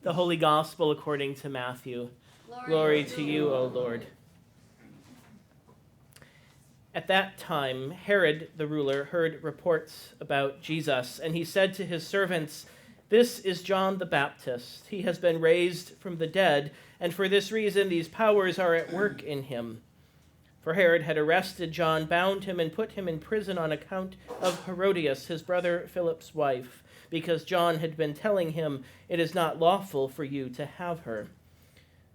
The Holy Gospel according to Matthew. Glory to you, O Lord. At that time, Herod the ruler heard reports about Jesus, and he said to his servants, "This is John the Baptist. He has been raised from the dead, and for this reason these powers are at work in him." For Herod had arrested John, bound him, and put him in prison on account of Herodias, his brother Philip's wife, because John had been telling him, "It is not lawful for you to have her."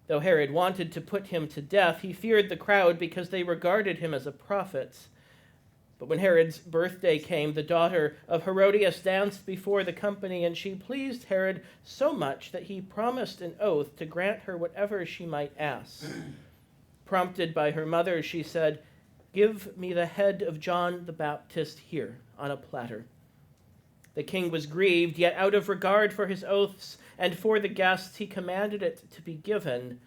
Though Herod wanted to put him to death, he feared the crowd because they regarded him as a prophet. But when Herod's birthday came, the daughter of Herodias danced before the company, and she pleased Herod so much that he promised an oath to grant her whatever she might ask. Prompted by her mother, she said, "Give me the head of John the Baptist here on a platter." The king was grieved, yet out of regard for his oaths and for the guests, he commanded it to be given.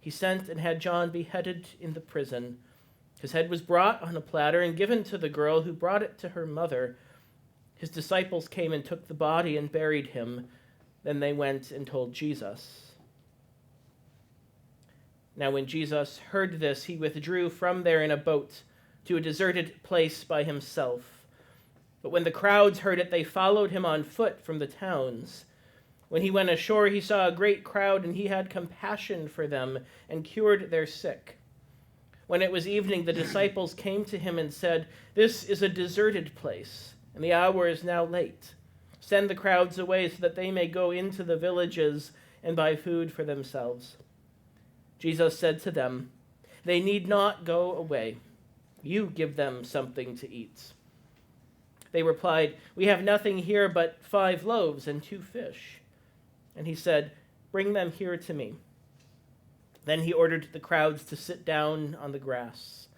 He sent and had John beheaded in the prison. His head was brought on a platter and given to the girl, who brought it to her mother. His disciples came and took the body and buried him. Then they went and told Jesus. Now when Jesus heard this, he withdrew from there in a boat to a deserted place by himself. But when the crowds heard it, they followed him on foot from the towns. When he went ashore, he saw a great crowd, and he had compassion for them and cured their sick. When it was evening, the disciples came to him and said, "This is a deserted place, and the hour is now late. Send the crowds away so that they may go into the villages and buy food for themselves." Jesus said to them, "They need not go away. You give them something to eat." They replied, "We have nothing here but 5 loaves and 2 fish. And he said, "Bring them here to me." Then he ordered the crowds to sit down on the grass.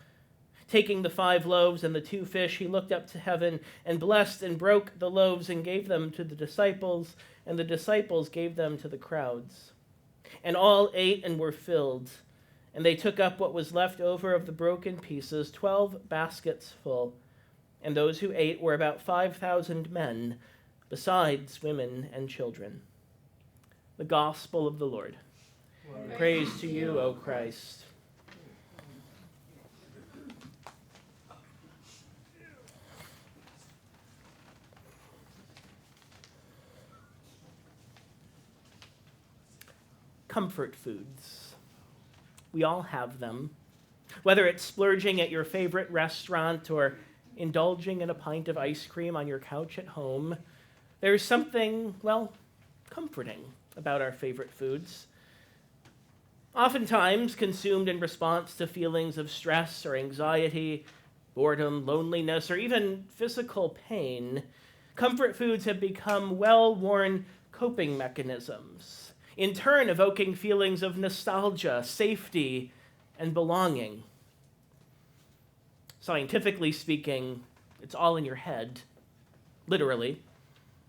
Taking the 5 loaves and the 2 fish, he looked up to heaven and blessed and broke the loaves and gave them to the disciples, and the disciples gave them to the crowds. And all ate and were filled. And they took up what was left over of the broken pieces, 12 baskets full. And those who ate were about 5,000 men, besides women and children. The Gospel of the Lord. Praise to you, O Christ. Comfort foods. We all have them. Whether it's splurging at your favorite restaurant or indulging in a pint of ice cream on your couch at home, there's something, comforting about our favorite foods. Oftentimes consumed in response to feelings of stress or anxiety, boredom, loneliness, or even physical pain, comfort foods have become well-worn coping mechanisms, in turn evoking feelings of nostalgia, safety, and belonging. Scientifically speaking, it's all in your head, literally.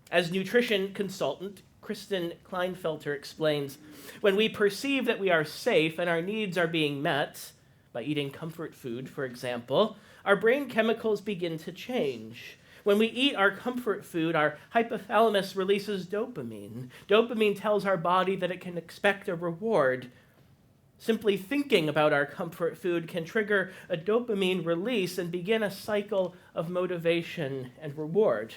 As nutrition consultant Kristen Kleinfelter explains, when we perceive that we are safe and our needs are being met, by eating comfort food, for example, our brain chemicals begin to change. When we eat our comfort food, our hypothalamus releases dopamine. Dopamine tells our body that it can expect a reward. Simply thinking about our comfort food can trigger a dopamine release and begin a cycle of motivation and reward.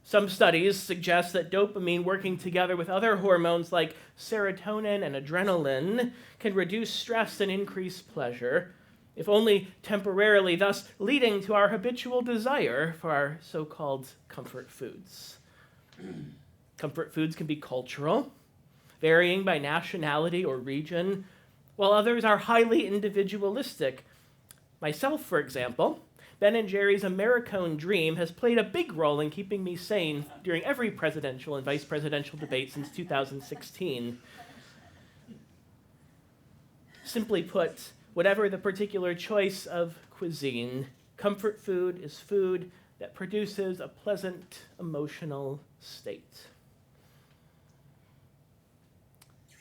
Some studies suggest that dopamine, working together with other hormones like serotonin and adrenaline, can reduce stress and increase pleasure, if only temporarily, thus leading to our habitual desire for our so-called comfort foods. Comfort foods can be cultural, varying by nationality or region, while others are highly individualistic. Myself, for example, Ben & Jerry's Americone Dream has played a big role in keeping me sane during every presidential and vice presidential debate since 2016. Simply put, whatever the particular choice of cuisine, comfort food is food that produces a pleasant emotional state.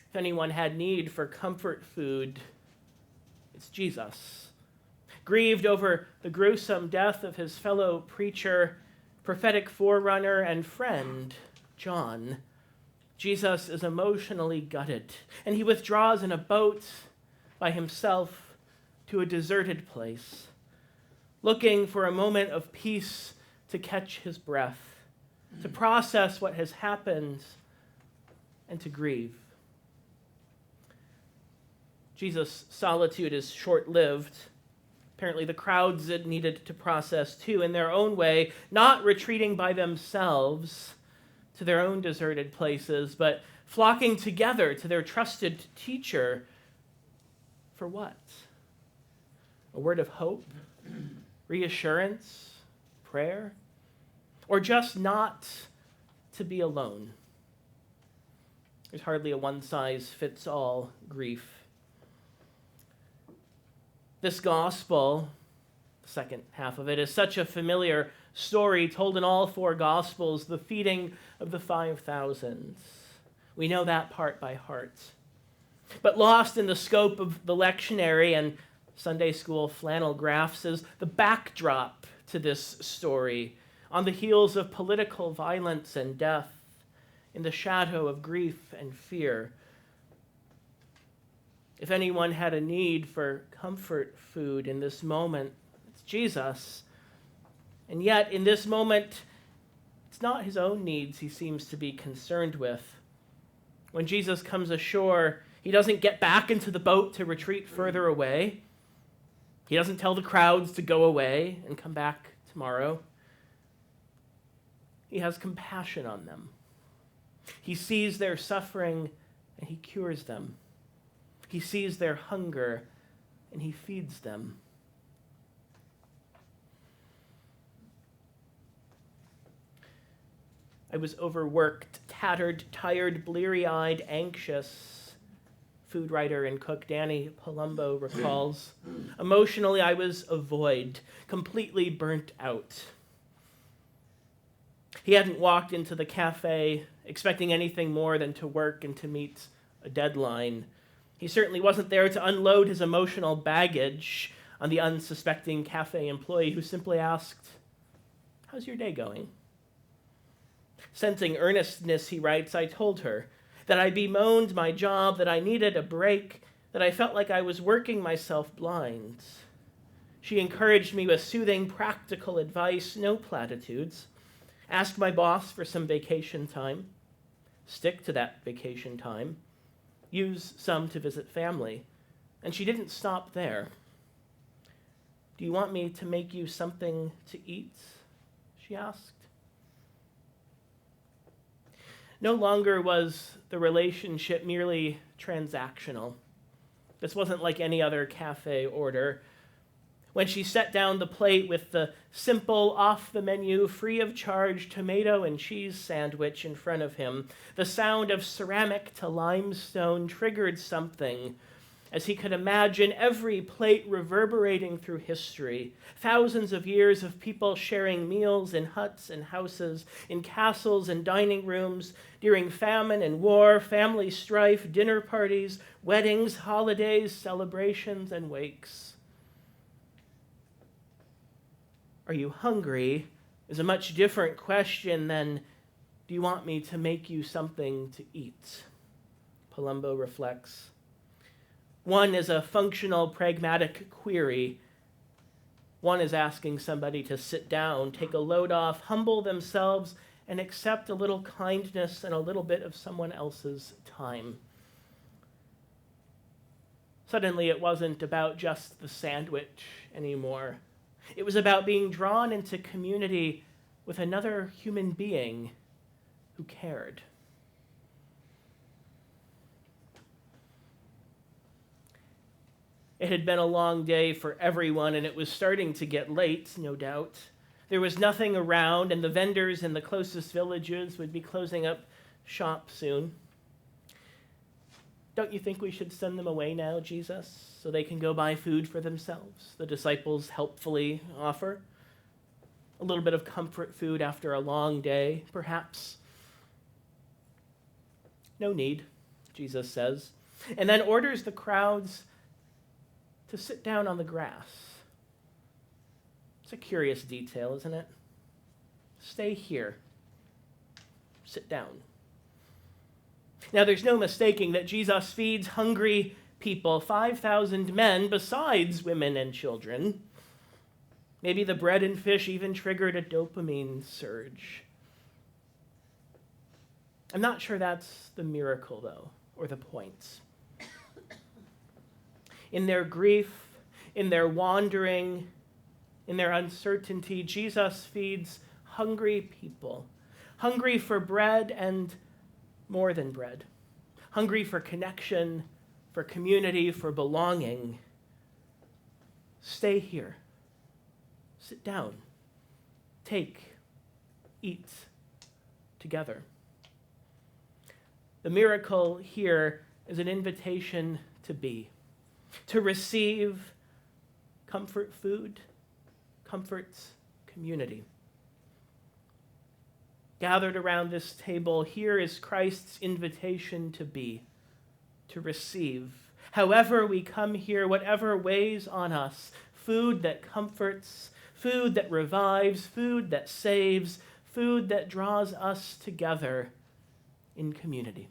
If anyone had need for comfort food, it's Jesus. Grieved over the gruesome death of his fellow preacher, prophetic forerunner, and friend, John, Jesus is emotionally gutted, and he withdraws in a boat by himself to a deserted place, looking for a moment of peace to catch his breath, to process what has happened, and to grieve. Jesus' solitude is short-lived. Apparently the crowds needed to process too in their own way, not retreating by themselves to their own deserted places, but flocking together to their trusted teacher. For what? A word of hope? Reassurance? Prayer? Or just not to be alone? There's hardly a one-size-fits-all grief. This gospel, the second half of it, is such a familiar story told in all four gospels, the feeding of the 5,000. We know that part by heart. But lost in the scope of the lectionary and Sunday school flannel graphs is the backdrop to this story, on the heels of political violence and death, in the shadow of grief and fear. If anyone had a need for comfort food in this moment, it's Jesus. And yet, in this moment, it's not his own needs he seems to be concerned with. When Jesus comes ashore, he doesn't get back into the boat to retreat further away. He doesn't tell the crowds to go away and come back tomorrow. He has compassion on them. He sees their suffering and he cures them. He sees their hunger and he feeds them. I was overworked, tattered, tired, bleary-eyed, anxious, food writer and cook Danny Palumbo recalls. Emotionally, I was a void, completely burnt out. He hadn't walked into the cafe expecting anything more than to work and to meet a deadline. He certainly wasn't there to unload his emotional baggage on the unsuspecting cafe employee who simply asked, "How's your day going?" Sensing earnestness, he writes, I told her that I bemoaned my job, that I needed a break, that I felt like I was working myself blind. She encouraged me with soothing, practical advice, no platitudes. Ask my boss for some vacation time. Stick to that vacation time. Use some to visit family. And she didn't stop there. Do you want me to make you something to eat? She asked. No longer was the relationship merely transactional. This wasn't like any other cafe order. When she set down the plate with the simple, off-the-menu, free-of-charge tomato and cheese sandwich in front of him, the sound of ceramic to limestone triggered something, as he could imagine every plate reverberating through history, thousands of years of people sharing meals in huts and houses, in castles and dining rooms, during famine and war, family strife, dinner parties, weddings, holidays, celebrations, and wakes. Are you hungry? Is a much different question than, do you want me to make you something to eat? Palumbo reflects. One is a functional, pragmatic query. One is asking somebody to sit down, take a load off, humble themselves, and accept a little kindness and a little bit of someone else's time. Suddenly, it wasn't about just the sandwich anymore. It was about being drawn into community with another human being who cared. It had been a long day for everyone, and it was starting to get late, no doubt. There was nothing around, and the vendors in the closest villages would be closing up shop soon. Don't you think we should send them away now, Jesus, so they can go buy food for themselves? The disciples helpfully offer. A little bit of comfort food after a long day, perhaps. No need, Jesus says, and then orders the crowds to sit down on the grass. It's a curious detail, isn't it? Stay here. Sit down. Now, there's no mistaking that Jesus feeds hungry people, 5,000 men, besides women and children. Maybe the bread and fish even triggered a dopamine surge. I'm not sure that's the miracle, though, or the point. In their grief, in their wandering, in their uncertainty, Jesus feeds hungry people, hungry for bread and more than bread, hungry for connection, for community, for belonging. Stay here. Sit down. Take. Eat together. The miracle here is an invitation to be, to receive comfort food, comfort community. Gathered around this table, here is Christ's invitation to be, to receive. However we come here, whatever weighs on us, food that comforts, food that revives, food that saves, food that draws us together in community.